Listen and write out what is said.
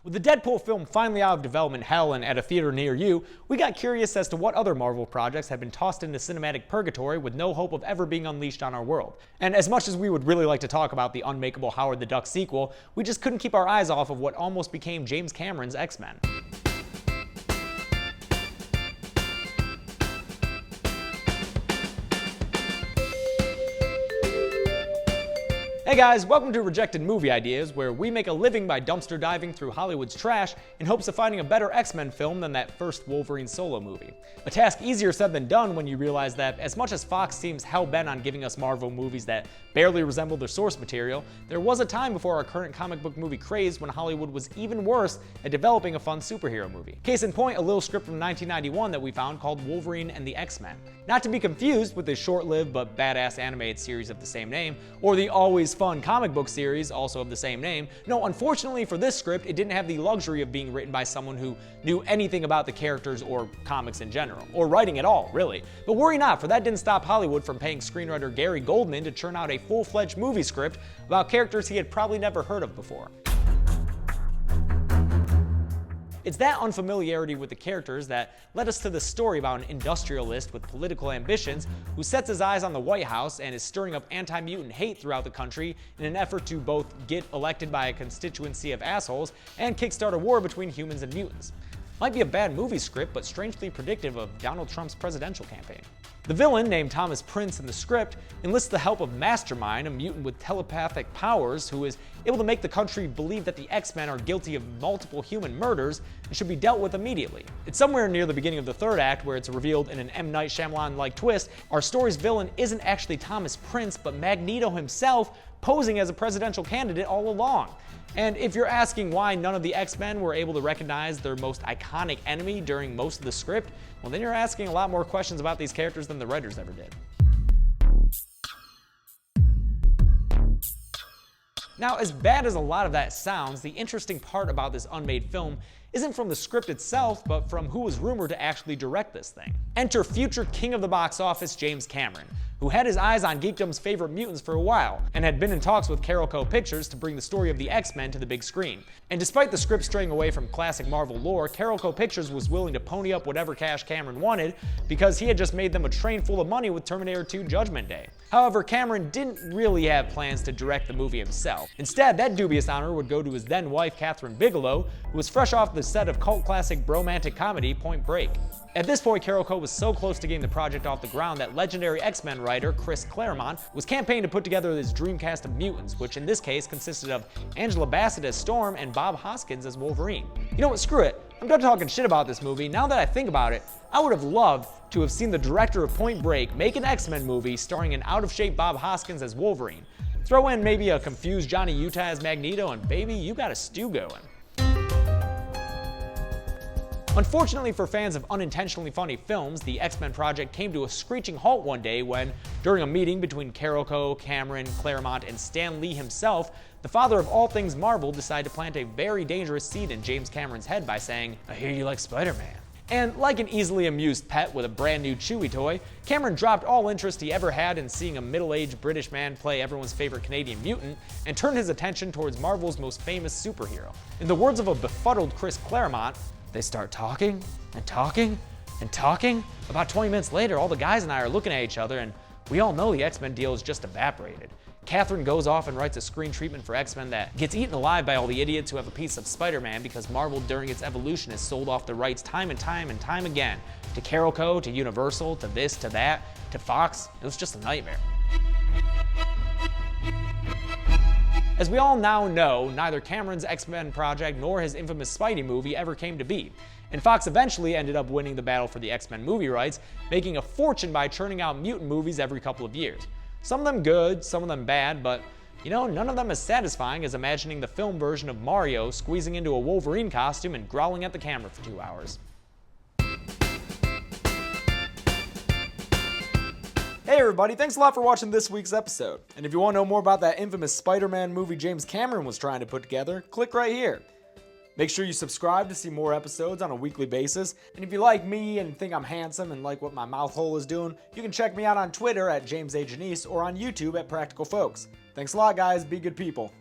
With the Deadpool film finally out of development hell and at a theater near you, we got curious as to what other Marvel projects have been tossed into cinematic purgatory with no hope of ever being unleashed on our world. And as much as we would really like to talk about the unmakeable Howard the Duck sequel, we just couldn't keep our eyes off of what almost became James Cameron's X-Men. Hey guys, welcome to Rejected Movie Ideas, where we make a living by dumpster diving through Hollywood's trash in hopes of finding a better X-Men film than that first Wolverine solo movie. A task easier said than done when you realize that as much as Fox seems hell-bent on giving us Marvel movies that barely resemble their source material, there was a time before our current comic book movie craze when Hollywood was even worse at developing a fun superhero movie. Case in point, a little script from 1991 that we found called Wolverine and the X-Men. Not to be confused with the short-lived but badass animated series of the same name, or the always fun comic book series, also of the same name. No, unfortunately for this script, it didn't have the luxury of being written by someone who knew anything about the characters or comics in general, or writing at all, really. But worry not, for that didn't stop Hollywood from paying screenwriter Gary Goldman to churn out a full-fledged movie script about characters he had probably never heard of before. It's that unfamiliarity with the characters that led us to the story about an industrialist with political ambitions who sets his eyes on the White House and is stirring up anti-mutant hate throughout the country in an effort to both get elected by a constituency of assholes and kickstart a war between humans and mutants. Might be a bad movie script, but strangely predictive of Donald Trump's presidential campaign. The villain, named Thomas Prince in the script, enlists the help of Mastermind, a mutant with telepathic powers who is able to make the country believe that the X-Men are guilty of multiple human murders and should be dealt with immediately. It's somewhere near the beginning of the third act where it's revealed in an M. Night Shyamalan-like twist, our story's villain isn't actually Thomas Prince, but Magneto himself, posing as a presidential candidate all along. And if you're asking why none of the X-Men were able to recognize their most iconic enemy during most of the script, well, then you're asking a lot more questions about these characters than the writers ever did. Now, as bad as a lot of that sounds, the interesting part about this unmade film isn't from the script itself, but from who was rumored to actually direct this thing. Enter future king of the box office, James Cameron, who had his eyes on geekdom's favorite mutants for a while, and had been in talks with Carolco Pictures to bring the story of the X-Men to the big screen. And despite the script straying away from classic Marvel lore, Carolco Pictures was willing to pony up whatever cash Cameron wanted, because he had just made them a train full of money with Terminator 2 Judgment Day. However, Cameron didn't really have plans to direct the movie himself. Instead, that dubious honor would go to his then wife, Catherine Bigelow, who was fresh off the set of cult classic bromantic comedy Point Break. At this point, Carolco was so close to getting the project off the ground that legendary X-Men writer Chris Claremont was campaigning to put together this dream cast of mutants, which in this case consisted of Angela Bassett as Storm and Bob Hoskins as Wolverine. You know what, screw it. I'm done talking shit about this movie. Now that I think about it, I would have loved to have seen the director of Point Break make an X-Men movie starring an out-of-shape Bob Hoskins as Wolverine. Throw in maybe a confused Johnny Utah as Magneto, and baby, you got a stew going. Unfortunately for fans of unintentionally funny films, the X-Men project came to a screeching halt one day when, during a meeting between Carolco, Cameron, Claremont, and Stan Lee himself, the father of all things Marvel decided to plant a very dangerous seed in James Cameron's head by saying, "I hear you like Spider-Man." And like an easily amused pet with a brand new Chewie toy, Cameron dropped all interest he ever had in seeing a middle-aged British man play everyone's favorite Canadian mutant and turned his attention towards Marvel's most famous superhero. In the words of a befuddled Chris Claremont, "They start talking and talking and talking. About 20 minutes later, all the guys and I are looking at each other and we all know the X-Men deal is just evaporated. Catherine goes off and writes a screen treatment for X-Men that gets eaten alive by all the idiots who have a piece of Spider-Man because Marvel during its evolution has sold off the rights time and time again to Carolco, to Universal, to this, to that, to Fox. It was just a nightmare." As we all now know, neither Cameron's X-Men project nor his infamous Spidey movie ever came to be, and Fox eventually ended up winning the battle for the X-Men movie rights, making a fortune by churning out mutant movies every couple of years. Some of them good, some of them bad, but you know, none of them as satisfying as imagining the film version of Mario squeezing into a Wolverine costume and growling at the camera for 2 hours. Hey everybody, thanks a lot for watching this week's episode. And if you want to know more about that infamous Spider-Man movie James Cameron was trying to put together, click right here. Make sure you subscribe to see more episodes on a weekly basis. And if you like me and think I'm handsome and like what my mouth hole is doing, you can check me out on Twitter at James A. Janice or on YouTube at Practical Folks. Thanks a lot guys, be good people.